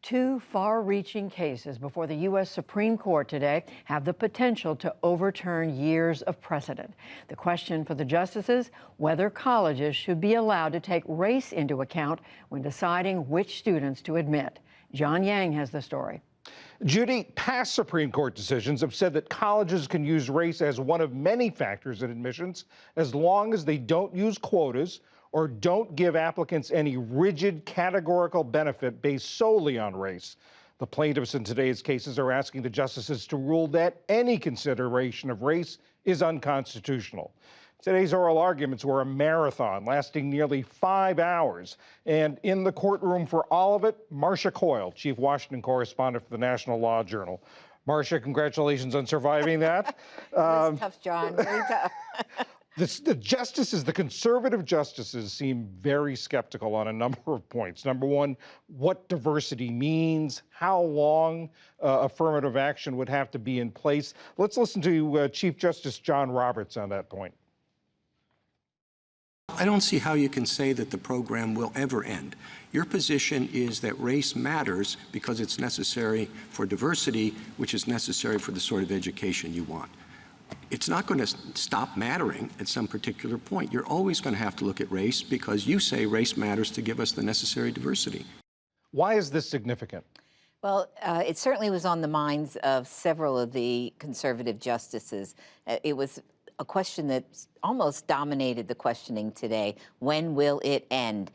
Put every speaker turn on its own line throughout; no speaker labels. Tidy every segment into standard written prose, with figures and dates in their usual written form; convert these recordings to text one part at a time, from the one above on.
Two far-reaching cases before the U.S. Supreme Court today have the potential to overturn years of precedent. The question for the justices, whether colleges should be allowed to take race into account when deciding which students to admit. John Yang has the story.
Judy, past Supreme Court decisions have said that colleges can use race as one of many factors in admissions, as long as they don't use quotas or don't give applicants any rigid categorical benefit based solely on race. The plaintiffs in today's cases are asking the justices to rule that any consideration of race is unconstitutional. Today's oral arguments were a marathon lasting nearly 5 hours. And in the courtroom for all of it, Marcia Coyle, chief Washington correspondent for the National Law Journal. Marcia, congratulations on surviving that.
It was tough, John, very tough.
The conservative justices seem very skeptical on a number of points. Number one, what diversity means, how long affirmative action would have to be in place. Let's listen to Chief Justice John Roberts on that point.
I don't see how you can say that the program will ever end. Your position is that race matters because it's necessary for diversity, which is necessary for the sort of education you want. It's not going to stop mattering at some particular point. You're always going to have to look at race because you say race matters to give us the necessary diversity.
Why is this significant?
Well, it certainly was on the minds of several of the conservative justices. It was a question that almost dominated the questioning today. When will it end?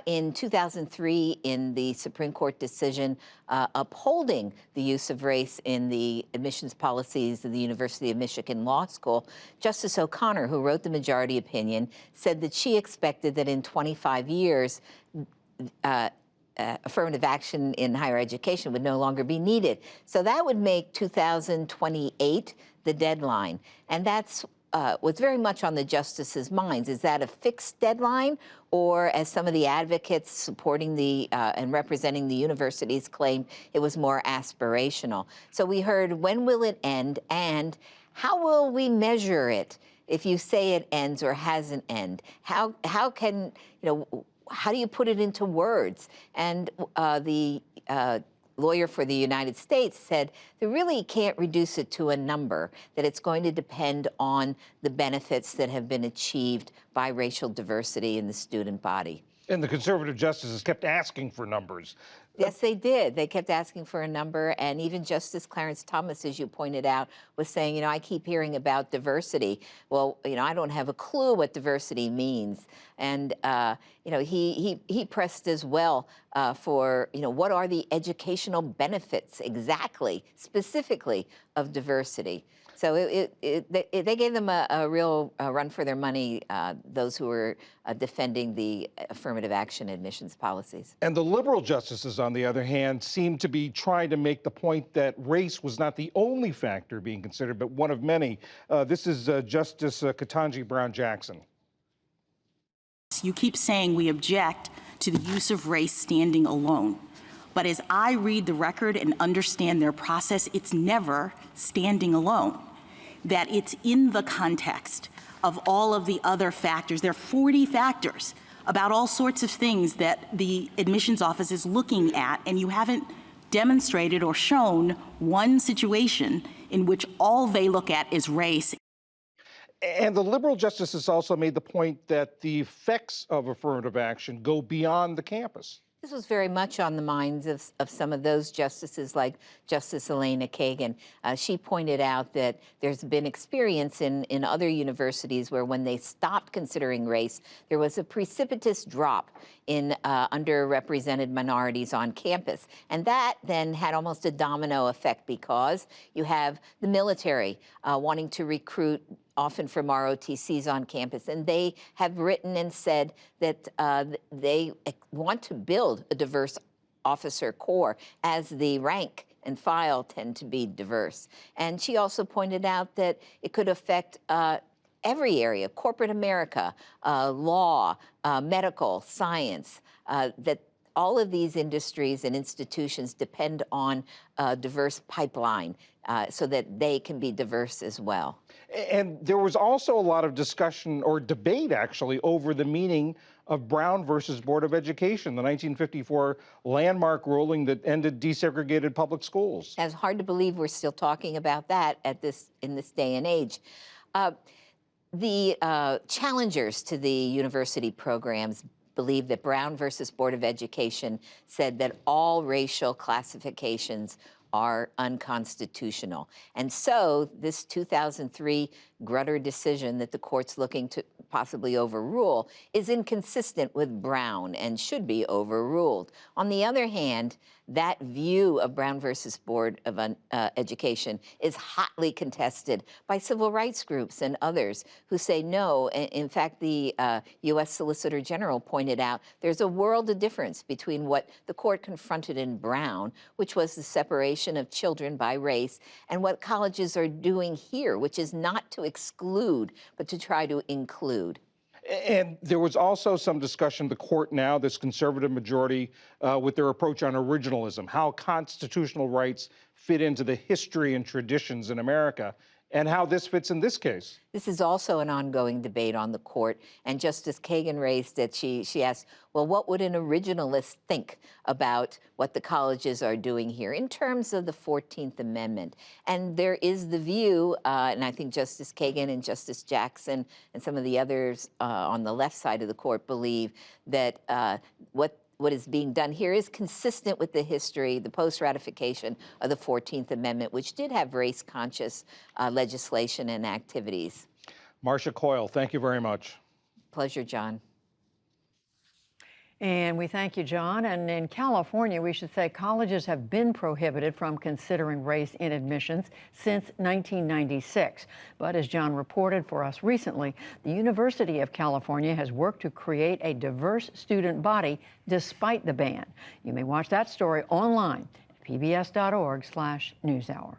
In 2003, in the Supreme Court decision upholding the use of race in the admissions policies of the University of Michigan Law School, Justice O'Connor, who wrote the majority opinion, said that she expected that in 25 years, affirmative action in higher education would no longer be needed. So that would make 2028 the deadline. And that's what's very much on the justices' minds. Is that a fixed deadline, or, as some of the advocates supporting the and representing the universities claim, it was more aspirational? So we heard, when will it end, and how will we measure it if you say it ends or hasn't ended? How can, how do you put it into words? And the lawyer for the United States said they really can't reduce it to a number, that it's going to depend on the benefits that have been achieved by racial diversity in the student body.
And the conservative justices kept asking for numbers.
Yes, they did. They kept asking for a number, and even Justice Clarence Thomas, as you pointed out, was saying, I keep hearing about diversity. Well, I don't have a clue what diversity means. And, he pressed as well for, what are the educational benefits exactly, specifically, of diversity? So they gave them a real run for their money, those who were defending the affirmative action admissions policies.
And the liberal justices, on the other hand, seem to be trying to make the point that race was not the only factor being considered, but one of many. This is Justice Ketanji Brown Jackson.
You keep saying we object to the use of race standing alone. But as I read the record and understand their process, it's never standing alone. That it's in the context of all of the other factors. There are 40 factors about all sorts of things that the admissions office is looking at, and you haven't demonstrated or shown one situation in which all they look at is race.
And the liberal justices also made the point that the effects of affirmative action go beyond the campus.
This was very much on the minds of some of those justices, like Justice Elena Kagan. She pointed out that there's been experience in other universities where, when they stopped considering race, there was a precipitous drop in underrepresented minorities on campus. And that then had almost a domino effect, because you have the military wanting to recruit often from ROTCs on campus. And they have written and said that they want to build a diverse officer corps, as the rank and file tend to be diverse. And she also pointed out that it could affect every area: corporate America, law, medical, science, that all of these industries and institutions depend on a diverse pipeline so that they can be diverse as well.
And there was also a lot of discussion or debate, actually, over the meaning of Brown versus Board of Education, the 1954 landmark ruling that ended desegregated public schools.
It's hard to believe we're still talking about that in this day and age. The challengers to the university programs believe that Brown versus Board of Education said that all racial classifications are unconstitutional. And so this 2003 Grutter decision that the court's looking to possibly overrule is inconsistent with Brown and should be overruled. On the other hand, that view of Brown versus Board of Education is hotly contested by civil rights groups and others who say no. In fact, the U.S. Solicitor General pointed out there's a world of difference between what the court confronted in Brown, which was the separation of children by race, and what colleges are doing here, which is not to exclude, but to try to include.
And there was also some discussion, the court now, this conservative majority, with their approach on originalism, how constitutional rights fit into the history and traditions in America, and how this fits in this case.
This is also an ongoing debate on the court, and Justice Kagan raised it. She asked, well, what would an originalist think about what the colleges are doing here in terms of the 14th Amendment? And there is the view, and I think Justice Kagan and Justice Jackson and some of the others on the left side of the court believe that what is being done here is consistent with the history, the post-ratification of the 14th Amendment, which did have race-conscious legislation and activities.
Marcia Coyle, thank you very much.
Pleasure, John.
And we thank you, John. And in California, we should say colleges have been prohibited from considering race in admissions since 1996. But as John reported for us recently, the University of California has worked to create a diverse student body despite the ban. You may watch that story online at pbs.org/newshour.